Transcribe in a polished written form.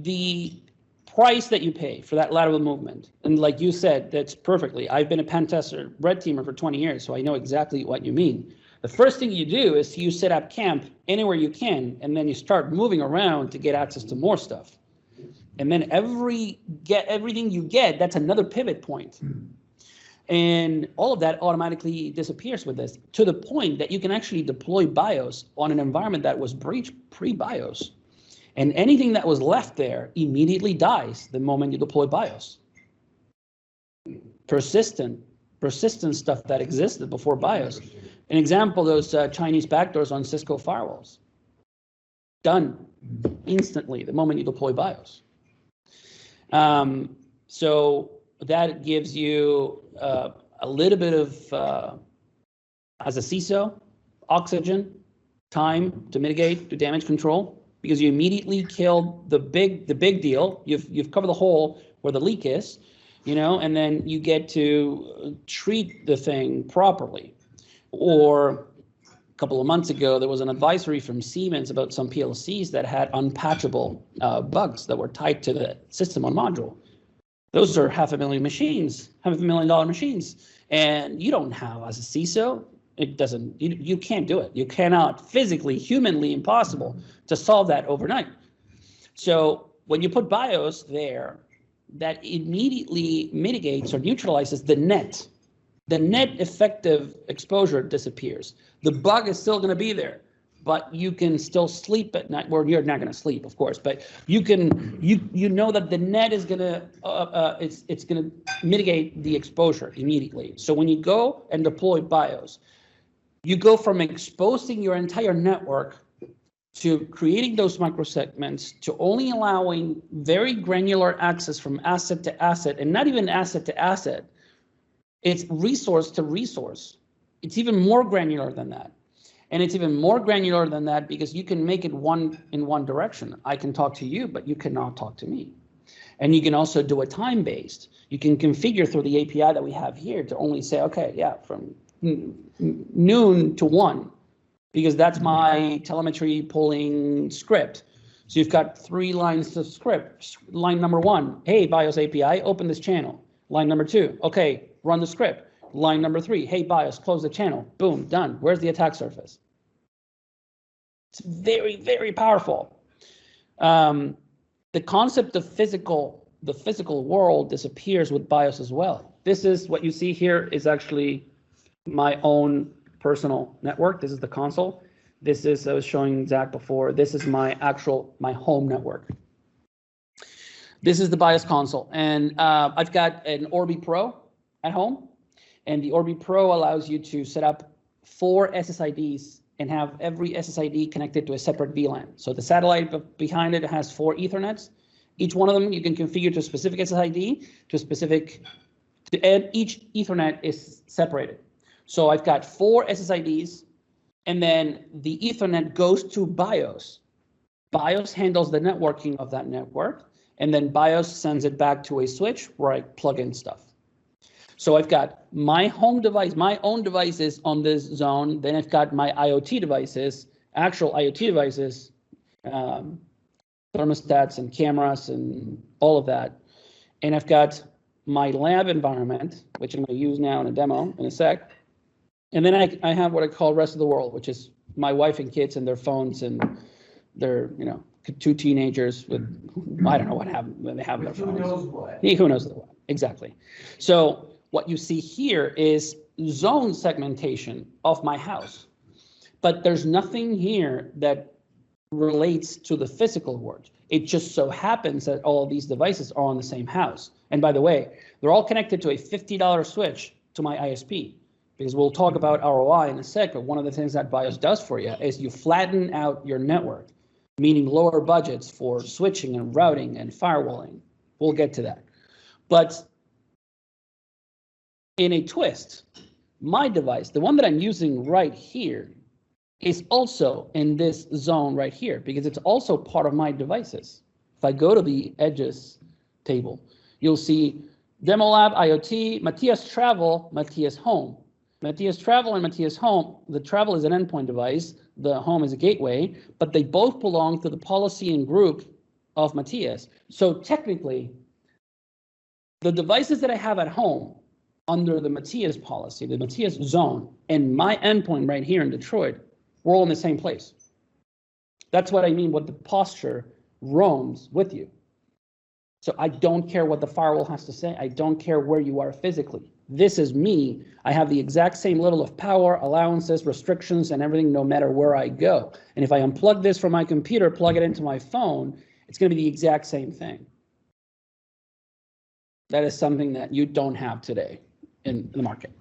the price that you pay for that lateral movement, and like you said, that's perfectly. I've been a pen tester, red teamer for 20 years, so I know exactly what you mean. The first thing you do is you set up camp anywhere you can, and then you start moving around to get access to more stuff. And then everything you get, that's another pivot point. And all of that automatically disappears with this, to the point that you can actually deploy Byos on an environment that was breached pre-Byos. And anything that was left there immediately dies the moment you deploy Byos. Persistent stuff that existed before Byos. An example, those Chinese backdoors on Cisco firewalls. Done instantly the moment you deploy Byos. So that gives you a little bit of, as a CISO, oxygen, time to mitigate, to damage control, because you immediately killed the big deal. You've covered the hole where the leak is, and then you get to treat the thing properly. Or a couple of months ago, there was an advisory from Siemens about some PLCs that had unpatchable bugs that were tied to the system on module. Those are $500,000 machines, $500,000 machines, and you don't have, as a CISO, it doesn't. You can't do it. You cannot physically, humanly impossible to solve that overnight. So when you put Byos there, that immediately mitigates or neutralizes the net. The net effective exposure disappears. The bug is still going to be there, but you can still sleep at night. Well, you're not going to sleep, of course, but you can. You know that the net is going to it's going to mitigate the exposure immediately. So when you go and deploy Byos, you go from exposing your entire network to creating those microsegments, to only allowing very granular access from asset to asset, and not even asset to asset. It's resource to resource. It's even more granular than that. And it's even more granular than that because you can make it in one direction. I can talk to you, but you cannot talk to me. And you can also do it time-based. You can configure through the API that we have here to only say, okay, yeah, from noon to 1, because that's my telemetry pulling script. So you've got 3 lines of script. Line number 1, hey, Byos API, open this channel. Line number 2, okay, run the script. Line number 3, hey, Byos, close the channel. Boom, done. Where's the attack surface? It's very, very powerful. The concept of the physical world disappears with Byos as well. This is what you see here is actually my own personal network. This is the console. This is, I was showing Zach before, this is my home network. This is the Byos console. And I've got an Orbi Pro at home. And the Orbi Pro allows you to set up 4 SSIDs and have every SSID connected to a separate VLAN. So the satellite behind it has 4 Ethernets. Each one of them you can configure to a specific SSID, and each Ethernet is separated. So I've got 4 SSIDs, and then the Ethernet goes to Byos. Byos handles the networking of that network, and then Byos sends it back to a switch where I plug in stuff. So I've got my home device, my own devices on this zone. Then I've got my IoT devices, actual IoT devices, thermostats and cameras and all of that. And I've got my lab environment, which I'm going to use now in a demo in a sec. And then I have what I call rest of the world, which is my wife and kids and their phones and their, 2 teenagers with, I don't know what happened when they have their phones. Who knows what? Who knows what? Exactly. So what you see here is zone segmentation of my house, but there's nothing here that relates to the physical world. It just so happens that all of these devices are on the same house. And by the way, they're all connected to a $50 switch to my ISP, because we'll talk about ROI in a sec, but one of the things that Byos does for you is you flatten out your network, meaning lower budgets for switching and routing and firewalling. We'll get to that. But in a twist, my device, the one that I'm using right here, is also in this zone right here because it's also part of my devices. If I go to the edges table, you'll see Demo Lab, IoT, Matias Travel, Matias Home. Matias Travel and Matias Home, the travel is an endpoint device, the home is a gateway, but they both belong to the policy and group of Matias. So technically, the devices that I have at home under the Matias policy, the Matias zone, and my endpoint right here in Detroit, we're all in the same place. That's what I mean what the posture roams with you. So I don't care what the firewall has to say. I don't care where you are physically. This is me. I have the exact same level of power, allowances, restrictions, and everything no matter where I go. And if I unplug this from my computer, plug it into my phone, it's going to be the exact same thing. That is something that you don't have today in the market.